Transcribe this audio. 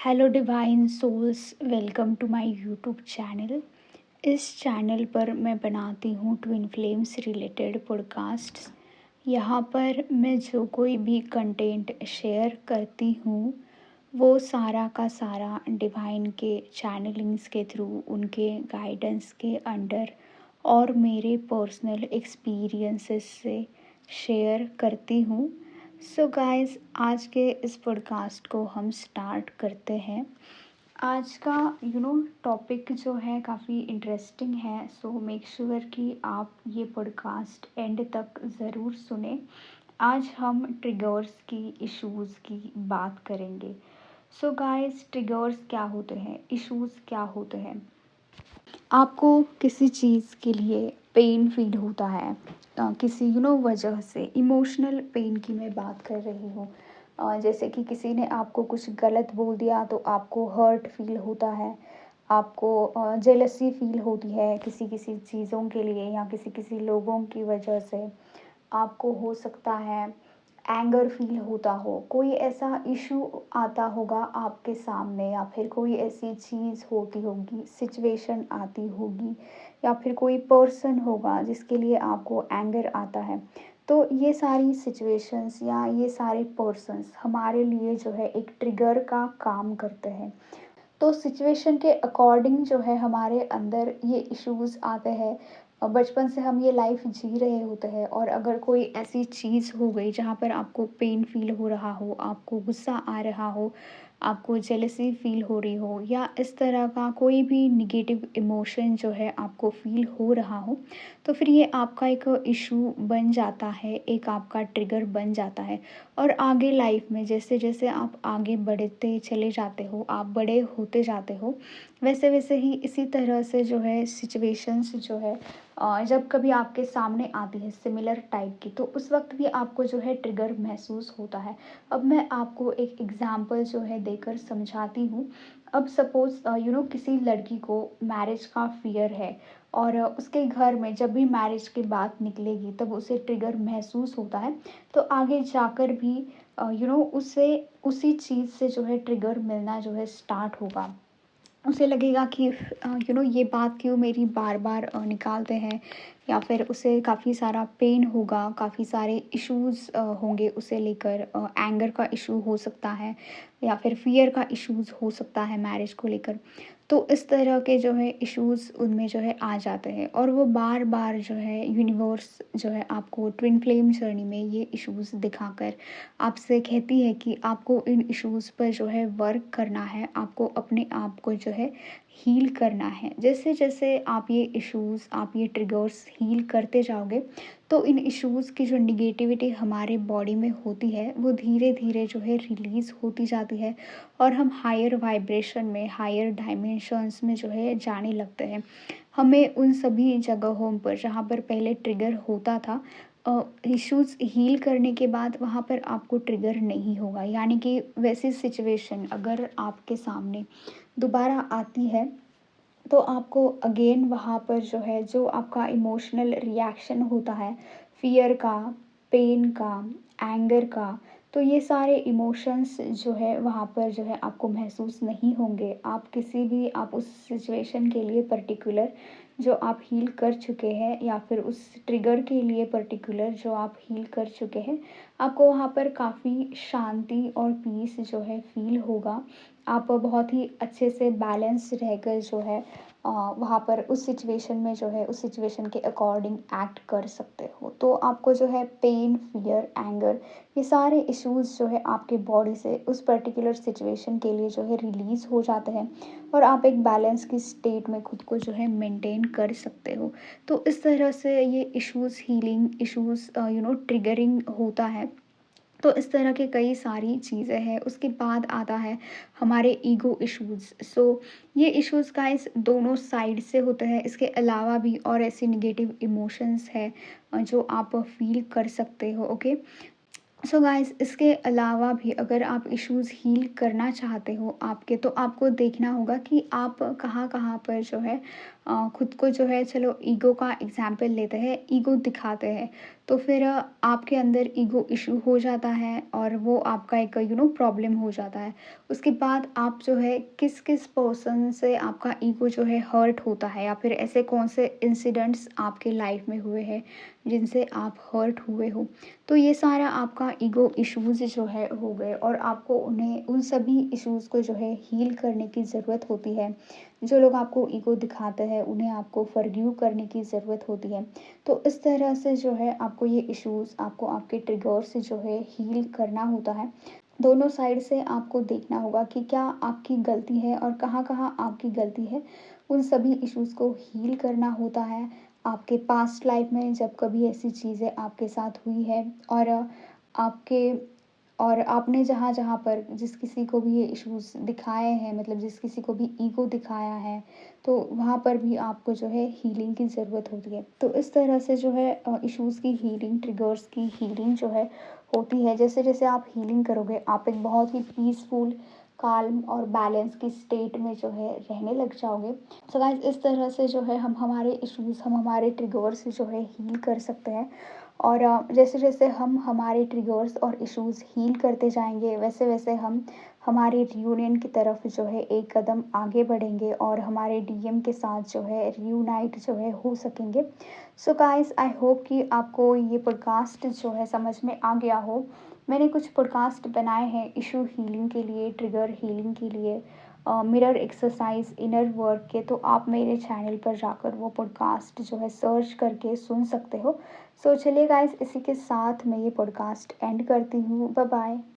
Hello divine souls, welcome to my YouTube channel. इस channel पर मैं बनाती हूँ ट्विन फ्लेम्स रिलेटेड पॉडकास्ट्स। यहाँ पर मैं जो कोई भी कंटेंट शेयर करती हूँ वो सारा का सारा डिवाइन के चैनलिंग्स के थ्रू, उनके गाइडेंस के अंडर और मेरे पर्सनल एक्सपीरियंसेस से शेयर करती हूँ। सो गाइस, आज के इस पॉडकास्ट को हम स्टार्ट करते हैं। आज का टॉपिक जो है काफ़ी इंटरेस्टिंग है, सो मेक श्योर कि आप ये पॉडकास्ट एंड तक ज़रूर सुने। आज हम ट्रिगर्स की, इश्यूज़ की बात करेंगे। सो गाइस, ट्रिगर्स क्या होते हैं, इश्यूज़ क्या होते हैं। आपको किसी चीज़ के लिए पेन फील होता है, किसी वजह से इमोशनल पेन की मैं बात कर रही हूँ। जैसे कि किसी ने आपको कुछ गलत बोल दिया तो आपको हर्ट फील होता है, आपको जेलसी फील होती है किसी किसी चीज़ों के लिए या किसी किसी लोगों की वजह से। आपको हो सकता है एंगर फील होता हो, कोई ऐसा इशू आता होगा आपके सामने, या फिर कोई ऐसी चीज़ होती होगी, सिचुएशन आती होगी, या फिर कोई पर्सन होगा जिसके लिए आपको एंगर आता है। तो ये सारी सिचुएशंस या ये सारे पर्सन्स हमारे लिए जो है एक ट्रिगर का काम करते हैं। तो सिचुएशन के अकॉर्डिंग जो है हमारे अंदर ये इश्यूज़ आते हैं। बचपन से हम ये लाइफ जी रहे होते हैं, और अगर कोई ऐसी चीज़ हो गई जहाँ पर आपको पेन फील हो रहा हो, आपको गुस्सा आ रहा हो, आपको जेलसी फील हो रही हो, या इस तरह का कोई भी निगेटिव इमोशन जो है आपको फील हो रहा हो, तो फिर ये आपका एक इशू बन जाता है, एक आपका ट्रिगर बन जाता है। और आगे लाइफ में जैसे जैसे आप आगे बढ़ते चले जाते हो, आप बड़े होते जाते हो, वैसे वैसे ही इसी तरह से जो है सिचुएशंस जो है जब कभी आपके सामने आती है सिमिलर टाइप की, तो उस वक्त भी आपको जो है ट्रिगर महसूस होता है। अब मैं आपको एक एग्जांपल जो है देकर समझाती हूँ। अब सपोज़ किसी लड़की को मैरिज का फियर है, और उसके घर में जब भी मैरिज की बात निकलेगी तब उसे ट्रिगर महसूस होता है। तो आगे जाकर भी उसे उसी चीज़ से जो है ट्रिगर मिलना जो है स्टार्ट होगा। उसे लगेगा कि ये बात क्यों मेरी बार बार निकालते हैं, या फिर उसे काफ़ी सारा पेन होगा, काफ़ी सारे इश्यूज़ होंगे उसे लेकर। एंगर का इशू हो सकता है, या फिर फियर का इश्यूज़ हो सकता है मैरिज को लेकर। तो इस तरह के जो है इश्यूज़ उनमें जो है आ जाते हैं, और वो बार बार जो है यूनिवर्स जो है आपको ट्विन फ्लेम जर्नी में ये इश्यूज़ दिखाकर आपसे कहती है कि आपको इन इश्यूज़ पर जो है वर्क करना है, आपको अपने आप को जो है हील करना है। जैसे जैसे आप ये इश्यूज़, आप ये ट्रिगर्स हील करते जाओगे, तो इन इश्यूज़ की जो निगेटिविटी हमारे बॉडी में होती है वो धीरे धीरे जो है रिलीज़ होती जाती है, और हम हायर वाइब्रेशन में, हायर डायमेंशंस में जो है जाने लगते हैं। हमें उन सभी जगहों पर जहाँ पर पहले ट्रिगर होता था, इश्यूज़ हील करने के बाद वहाँ पर आपको ट्रिगर नहीं होगा। यानी कि वैसी सिचुएशन अगर आपके सामने दोबारा आती है, तो आपको अगेन वहाँ पर जो है, जो आपका इमोशनल रिएक्शन होता है, फ़ियर का, पेन का, एंगर का, तो ये सारे इमोशंस जो है वहाँ पर जो है आपको महसूस नहीं होंगे। आप किसी भी, आप उस सिचुएशन के लिए पर्टिकुलर जो आप हील कर चुके हैं, या फिर उस ट्रिगर के लिए पर्टिकुलर जो आप हील कर चुके हैं, आपको वहाँ पर काफ़ी शांति और पीस जो है फ़ील होगा। आप बहुत ही अच्छे से बैलेंस रहकर जो है वहाँ पर उस सिचुएशन में जो है, उस सिचुएशन के अकॉर्डिंग एक्ट कर सकते हो। तो आपको जो है पेन, फियर, एंगर, ये सारे इश्यूज़ जो है आपके बॉडी से उस पर्टिकुलर सिचुएशन के लिए जो है रिलीज़ हो जाते हैं, और आप एक बैलेंस की स्टेट में खुद को जो है मेंटेन कर सकते हो। तो इस तरह से ये इश्यूज़ हीलिंग, इश्यूज़ ट्रिगरिंग होता है। तो इस तरह के कई सारी चीज़ें हैं। उसके बाद आता है हमारे ईगो इश्यूज़। सो ये इश्यूज़ गाइस दोनों साइड से होते हैं। इसके अलावा भी और ऐसी नेगेटिव इमोशंस है जो आप फील कर सकते हो। ओके, सो गाइस, इसके अलावा भी अगर आप इश्यूज़ हील करना चाहते हो आपके, तो आपको देखना होगा कि आप कहाँ कहाँ पर जो है खुद को जो है, चलो ईगो का एग्जाम्पल लेते हैं, ईगो दिखाते हैं, तो फिर आपके अंदर ईगो इशू हो जाता है और वो आपका एक प्रॉब्लम हो जाता है। उसके बाद आप जो है किस किस पर्सन से आपका ईगो जो है हर्ट होता है, या फिर ऐसे कौन से इंसिडेंट्स आपके लाइफ में हुए हैं जिनसे आप हर्ट हुए हो। तो ये सारा आपका ईगो इश्यूज़ जो है हो गए, और आपको उन्हें उन सभी इश्यूज़ को जो है हील करने की ज़रूरत होती है। जो लोग आपको ईगो दिखाते हैं उन्हें आपको फॉरगिव करने की ज़रूरत होती है। तो इस तरह से जो है आपको ये इश्यूज़, आपको आपके ट्रिगर से जो है हील करना होता है। दोनों साइड से आपको देखना होगा कि क्या आपकी गलती है और कहाँ-कहाँ आपकी गलती है। उन सभी इश्यूज़ को हील करना होता है। आपके पास्ट लाइफ में जब कभी ऐसी चीज़ें आपके साथ हुई है, और आपके और आपने जहाँ-जहाँ पर जिस किसी को भी ये इश्यूज़ दिखाए हैं, मतलब जिस किसी को भी ईगो दिखाया है, तो वहाँ पर भी आपको जो है हीलिंग की ज़रूरत होती है। तो इस तरह से जो है इश्यूज़ की हीलिंग, ट्रिगर्स की हीलिंग जो है होती है। जैसे-जैसे आप हीलिंग करोगे, आप एक बहुत ही पीसफुल, काल्म और बैलेंस की स्टेट में जो है रहने लग जाओगे। सो गाइस, इस तरह से जो है हम हमारे इश्यूज़, हम हमारे ट्रिगर्स से जो है हील कर सकते हैं। और जैसे-जैसे हम हमारे ट्रिगर्स और इश्यूज़ हील करते जाएँगे, वैसे-वैसे हम हमारे रियूनियन की तरफ जो है एक कदम आगे बढ़ेंगे, और हमारे डीएम के साथ जो है रियूनाइट जो है हो सकेंगे। सो गाइस, आई होप कि आपको ये पॉडकास्ट जो है समझ में आ गया हो। मैंने कुछ पॉडकास्ट बनाए हैं इशू हीलिंग के लिए, ट्रिगर हीलिंग के लिए, मिरर एक्सरसाइज, इनर वर्क के, तो आप मेरे चैनल पर जाकर वो पॉडकास्ट जो है सर्च करके सुन सकते हो। सो चलिए गाइस, इसी के साथ मैं ये पॉडकास्ट एंड करती हूँ। Bye bye.